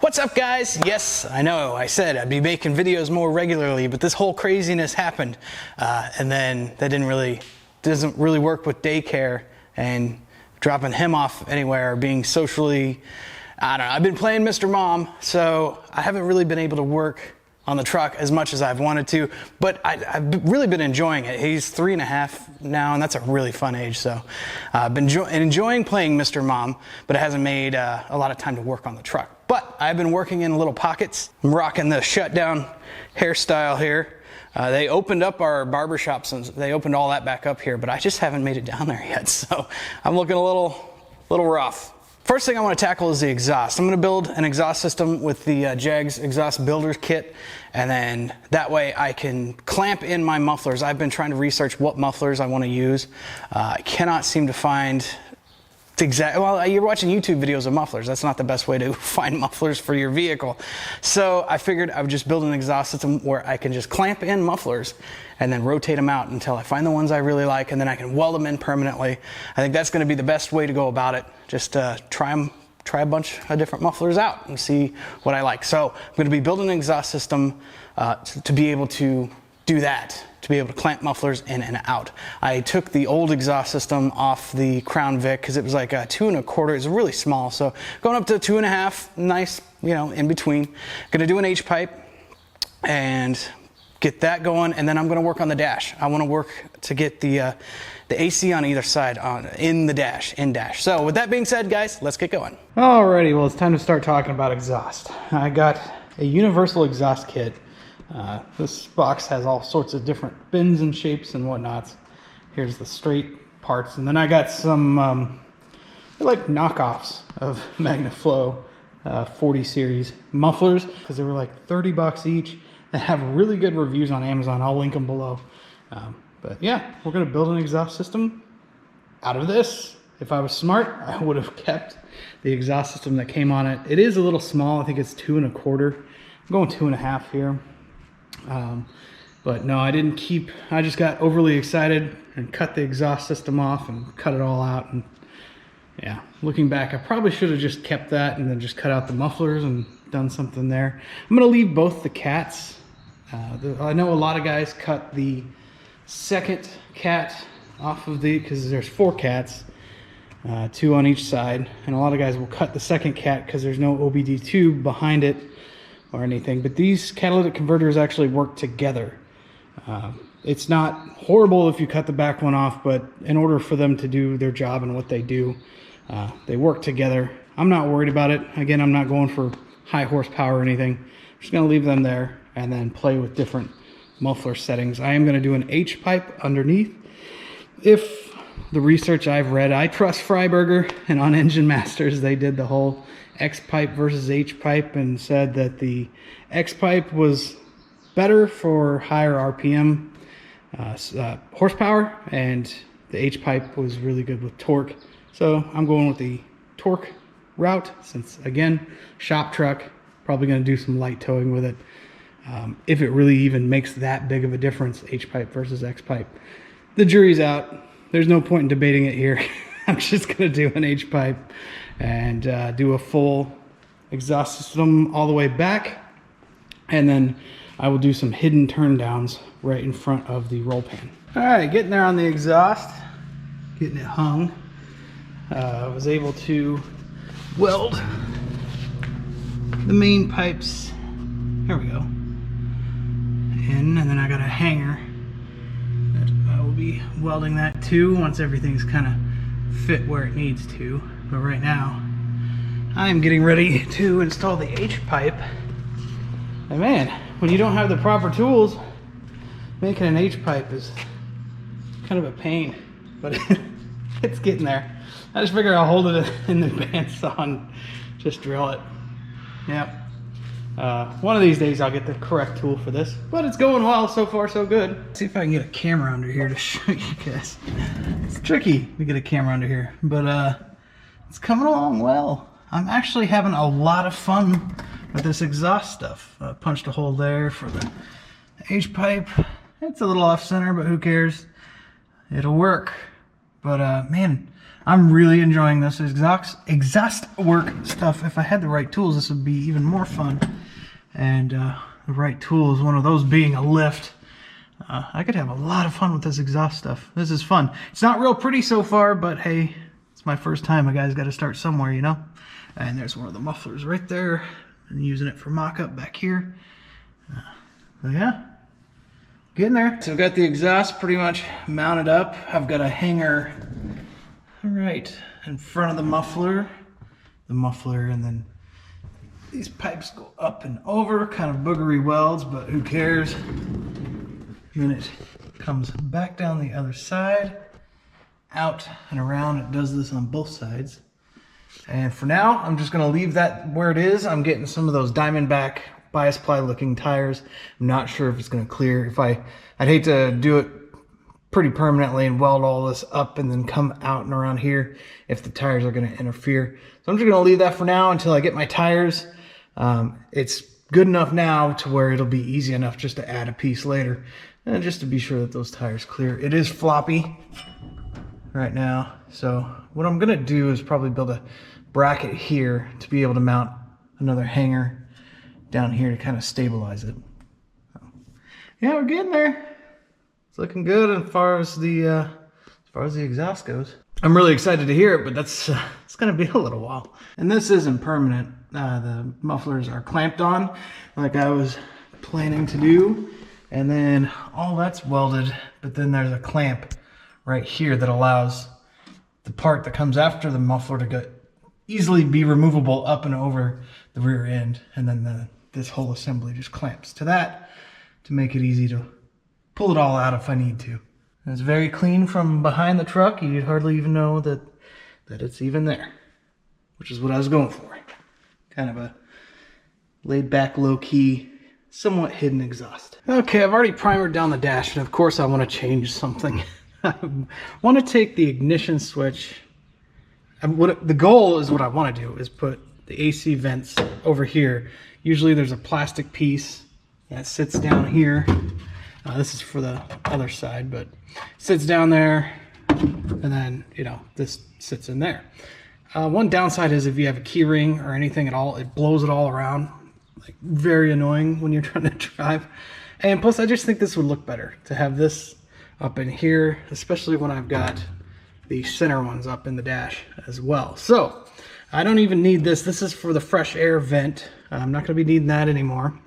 What's up, guys? Yes, I know I said I'd be making videos more regularly, but this whole craziness happened, and then that doesn't really work with daycare and dropping him off anywhere or being socially, I don't know. I've been playing Mr. Mom, so I haven't really been able to work on the truck as much as I've wanted to, but I've really been enjoying it. He's 3.5 now, and that's a really fun age, so I've been enjoying playing Mr. Mom, but it hasn't made a lot of time to work on the truck. But I've been working in little pockets. I'm rocking the shutdown hairstyle here. They opened up our barbershops and they opened all that back up here, but I just haven't made it down there yet, so I'm looking a little rough. First thing I want to tackle is the exhaust. I'm going to build an exhaust system with the Jags exhaust builder's kit, and then that way I can clamp in my mufflers. I've been trying to research what mufflers I want to use. I cannot seem to find well, you're watching YouTube videos of mufflers. That's not the best way to find mufflers for your vehicle. So I figured I would just build an exhaust system where I can just clamp in mufflers and then rotate them out until I find the ones I really like, and then I can weld them in permanently. I think that's going to be the best way to go about it. Just try a bunch of different mufflers out and see what I like. So I'm going to be building an exhaust system to be able to do that, to be able to clamp mufflers in and out. I took the old exhaust system off the Crown Vic because it was like a 2 1/4. It's really small, so going up to 2.5, nice, you know, in between. Gonna do an H pipe and get that going, and then I'm gonna work on the dash. I want to work to get the AC on either side in dash. So with that being said, guys, let's get going. Alrighty, well, it's time to start talking about exhaust. I got a universal exhaust kit. This box has all sorts of different bins and shapes and whatnots. Here's the straight parts, and then I got some they're like knockoffs of MagnaFlow 40 series mufflers because they were like 30 bucks each. They have really good reviews on Amazon. I'll link them below. But yeah, we're gonna build an exhaust system out of this. If I was smart, I would have kept the exhaust system that came on it. It is a little small. I think it's 2 1/4. I'm going 2.5 here. But no, I didn't keep, I just got overly excited and cut the exhaust system off and cut it all out. And yeah, looking back, I probably should have just kept that and then just cut out the mufflers and done something there. I'm going to leave both the cats. I know a lot of guys cut the second cat off of because there's 4 cats, 2 on each side. And a lot of guys will cut the second cat because there's no OBD tube behind it or anything, but these catalytic converters actually work together. It's not horrible if you cut the back one off, but in order for them to do their job and what they do, they work together. I'm not worried about it. Again, I'm not going for high horsepower or anything. I'm just gonna leave them there and then play with different muffler settings. I am gonna do an H pipe underneath. If the research I've read, I trust Freiberger, and on Engine Masters, they did the whole X pipe versus H pipe and said that the X pipe was better for higher RPM horsepower, and the H pipe was really good with torque. So I'm going with the torque route since, again, shop truck, probably going to do some light towing with it. If it really even makes that big of a difference, H pipe versus X pipe. The jury's out. There's no point in debating it here. I'm just going to do an H pipe and do a full exhaust system all the way back, and then I will do some hidden turn downs right in front of the roll pan. All right, getting there on the exhaust, getting it hung. I was able to weld the main pipes, here we go, in, and then I got a hanger that I will be welding that too once everything's kind of fit where it needs to. But right now, I'm getting ready to install the H pipe. And man, when you don't have the proper tools, making an H pipe is kind of a pain, but it's getting there. I just figure I'll hold it in the bandsaw and just drill it. Yep. One of these days I'll get the correct tool for this, but it's going well. So far, so good. Let's see if I can get a camera under here to show you guys. It's tricky to get a camera under here, but it's coming along well. I'm actually having a lot of fun with this exhaust stuff. I punched a hole there for the H pipe. It's a little off center, but who cares? It'll work. But man, I'm really enjoying this exhaust work stuff. If I had the right tools, this would be even more fun. And the right tools, one of those being a lift. I could have a lot of fun with this exhaust stuff. This is fun. It's not real pretty so far, but hey, it's my first time. A guy's got to start somewhere, you know? And there's one of the mufflers right there. I'm using it for mock-up back here. Yeah, getting there. So I've got the exhaust pretty much mounted up. I've got a hanger right in front of the muffler, and then these pipes go up and over, kind of boogery welds, but who cares? Then it comes back down the other side, out and around. It does this on both sides. And for now, I'm just gonna leave that where it is. I'm getting some of those Diamondback bias ply looking tires. I'm not sure if it's gonna clear. I'd hate to do it pretty permanently and weld all this up and then come out and around here if the tires are gonna interfere. So I'm just gonna leave that for now until I get my tires. It's good enough now to where it'll be easy enough just to add a piece later, and just to be sure that those tires clear. It is floppy right now, so what I'm gonna do is probably build a bracket here to be able to mount another hanger down here to kind of stabilize it. Yeah, we're getting there. It's looking good as far as the exhaust goes. I'm really excited to hear it, but it's gonna be a little while. And this isn't permanent. The mufflers are clamped on like I was planning to do, and then all that's welded, but then there's a clamp right here that allows the part that comes after the muffler to easily be removable up and over the rear end, and then this whole assembly just clamps to that to make it easy to pull it all out if I need to. And it's very clean from behind the truck. You'd hardly even know that it's even there, which is what I was going for. Kind of a laid back, low key, somewhat hidden exhaust. Okay, I've already primered down the dash, and of course I want to change something. I want to take the ignition switch. The goal is what I want to do is put the AC vents over here. Usually there's a plastic piece that sits down here. This is for the other side, but it sits down there, and then, you know, this sits in there. One downside is if you have a key ring or anything at all, it blows it all around. Like, very annoying when you're trying to drive. And plus, I just think this would look better to have this up in here, especially when I've got the center ones up in the dash as well. So I don't even need this. This is for the fresh air vent. I'm not going to be needing that anymore.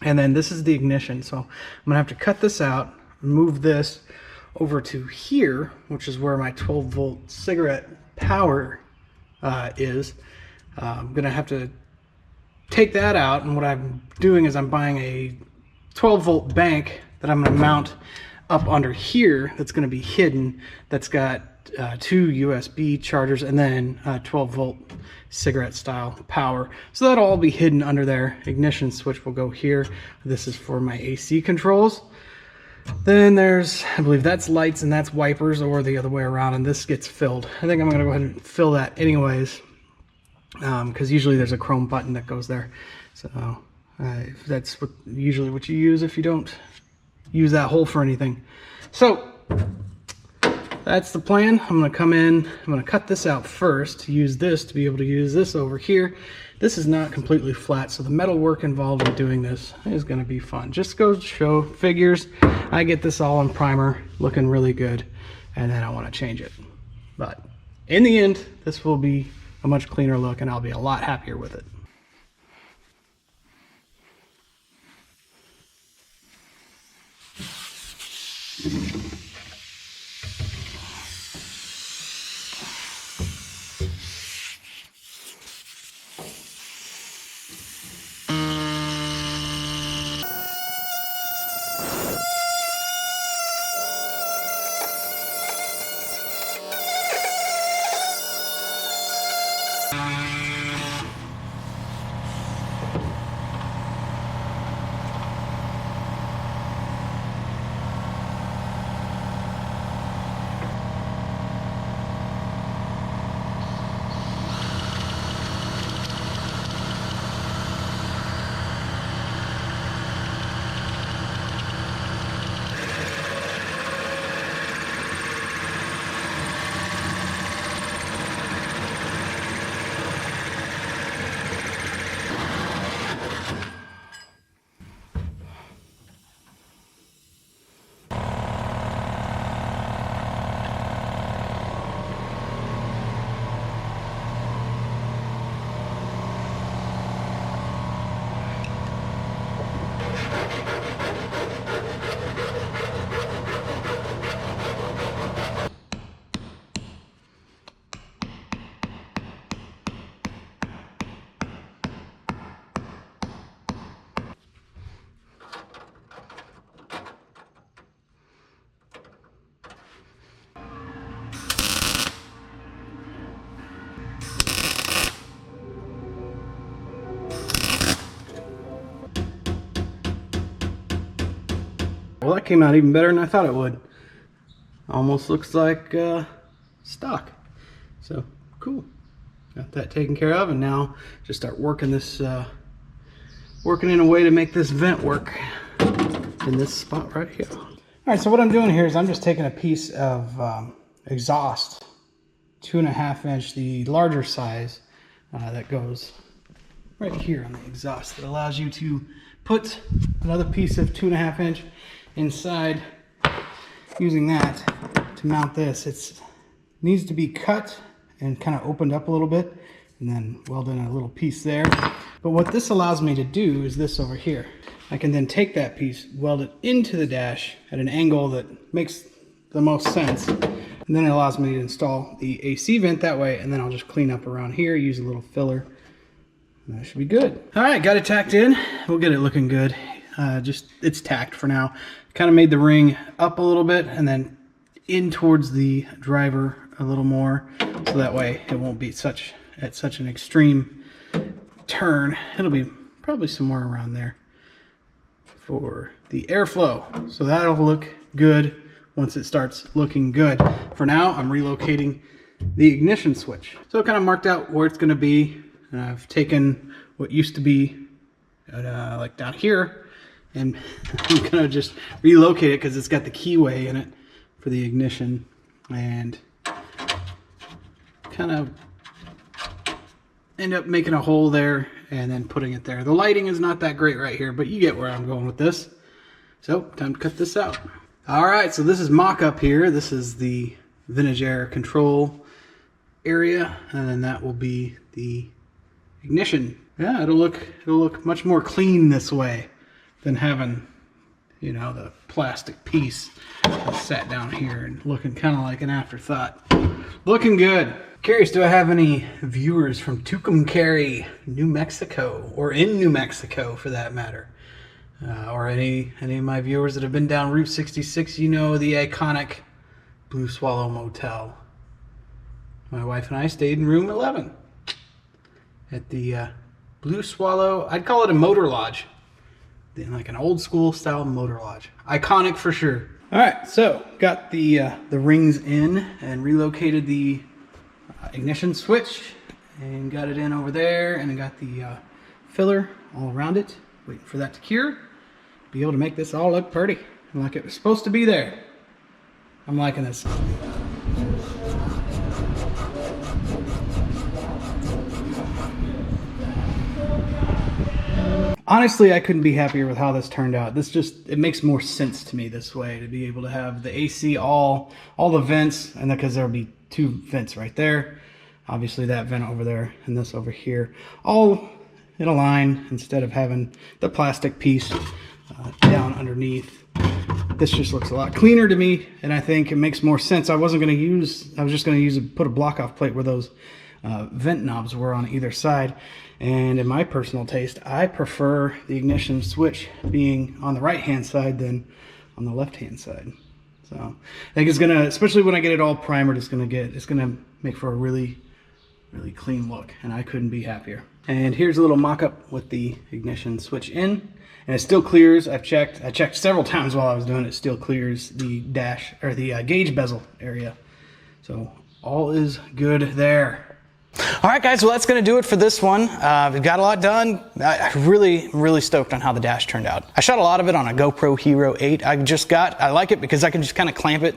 And then this is the ignition. So I'm going to have to cut this out, move this over to here, which is where my 12-volt cigarette power is. I'm going to have to take that out, and what I'm doing is I'm buying a 12-volt bank that I'm going to mount up under here that's going to be hidden, that's got 2 USB chargers and then 12-volt cigarette style power. So that'll all be hidden under there. Ignition switch will go here. This is for my AC controls. Then there's, I believe that's lights and that's wipers, or the other way around, and this gets filled. I think I'm going to go ahead and fill that anyways, because usually there's a chrome button that goes there. So that's usually what you use if you don't use that hole for anything. So that's the plan. I'm going to come in, I'm going to cut this out first, use this to be able to use this over here. This is not completely flat, so the metal work involved in doing this is going to be fun. Just goes to show, figures, I get this all in primer, looking really good, and then I want to change it. But in the end, this will be a much cleaner look, and I'll be a lot happier with it. Well, that came out even better than I thought it would. Almost looks like stock. So cool. Got that taken care of, and now just start working this, working in a way to make this vent work in this spot right here. All right, so what I'm doing here is I'm just taking a piece of exhaust, 2.5 inch, the larger size, that goes right here on the exhaust. That allows you to put another piece of 2.5 inch inside, using that to mount this. It needs to be cut and kind of opened up a little bit, and then weld in a little piece there. But what this allows me to do is this over here. I can then take that piece, weld it into the dash at an angle that makes the most sense, and then it allows me to install the AC vent that way, and then I'll just clean up around here, use a little filler, and that should be good. All right, got it tacked in. We'll get it looking good. It's tacked for now. Kind of made the ring up a little bit and then in towards the driver a little more, so that way it won't be at such an extreme turn. It'll be probably somewhere around there for the airflow. So that'll look good once it starts looking good. For now, I'm relocating the ignition switch. So I kind of marked out where it's going to be. And I've taken what used to be like down here, and I'm going to just relocate it because it's got the keyway in it for the ignition, and kind of end up making a hole there and then putting it there. The lighting is not that great right here, but you get where I'm going with this. So time to cut this out. All right, so this is mock-up here. This is the vintage air control area, and then that will be the ignition. Yeah, it'll look much more clean this way than having, you know, the plastic piece that's sat down here and looking kind of like an afterthought. Looking good. Curious, do I have any viewers from Tucumcari, New Mexico, or in New Mexico for that matter? Or any of my viewers that have been down Route 66, you know, the iconic Blue Swallow Motel. My wife and I stayed in room 11 at the Blue Swallow. I'd call it a motor lodge, like an old school style motor lodge. Iconic for sure. All right, so got the rings in and relocated the ignition switch and got it in over there, and I got the filler all around it, waiting for that to cure. Be able to make this all look pretty like it was supposed to be there. I'm liking this. Honestly, I couldn't be happier with how this turned out. It makes more sense to me this way, to be able to have the AC, all the vents, and because there'll be 2 vents right there. Obviously that vent over there and this over here, all in a line instead of having the plastic piece down underneath. This just looks a lot cleaner to me, and I think it makes more sense. I was just going to put a block off plate where those vent knobs were on either side. And in my personal taste, I prefer the ignition switch being on the right hand side than on the left hand side. So I think it's gonna, especially when I get it all primered, it's gonna make for a really, really clean look, and I couldn't be happier. And here's a little mock-up with the ignition switch in, and it still clears. I checked several times while I was doing it. It still clears the dash, or the gauge bezel area. So all is good there. All right, guys, well, that's going to do it for this one. We've got a lot done. I'm really stoked on how the dash turned out. I shot a lot of it on a GoPro Hero 8 I like it because I can just kind of clamp it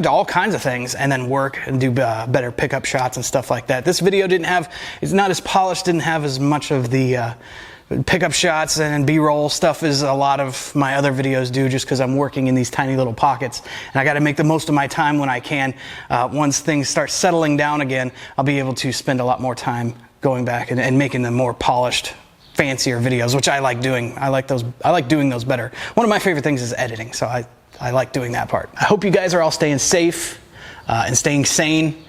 to all kinds of things and then work and do better pickup shots and stuff like that. This video it's not as polished, didn't have as much of the pickup shots and B-roll stuff as a lot of my other videos do, just because I'm working in these tiny little pockets, and I got to make the most of my time when I can. Once things start settling down again, I'll be able to spend a lot more time going back and making the more polished, fancier videos, which I like doing. I like doing those better. One of my favorite things is editing, so I like doing that part. I hope you guys are all staying safe and staying sane.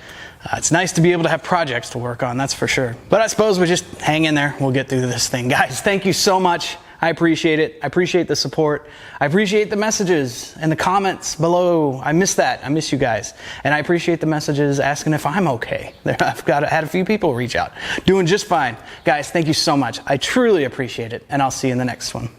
It's nice to be able to have projects to work on, that's for sure. But I suppose we just hang in there. We'll get through this thing. Guys, thank you so much. I appreciate it. I appreciate the support. I appreciate the messages and the comments below. I miss that. I miss you guys. And I appreciate the messages asking if I'm okay. I've had a few people reach out. Doing just fine. Guys, thank you so much. I truly appreciate it. And I'll see you in the next one.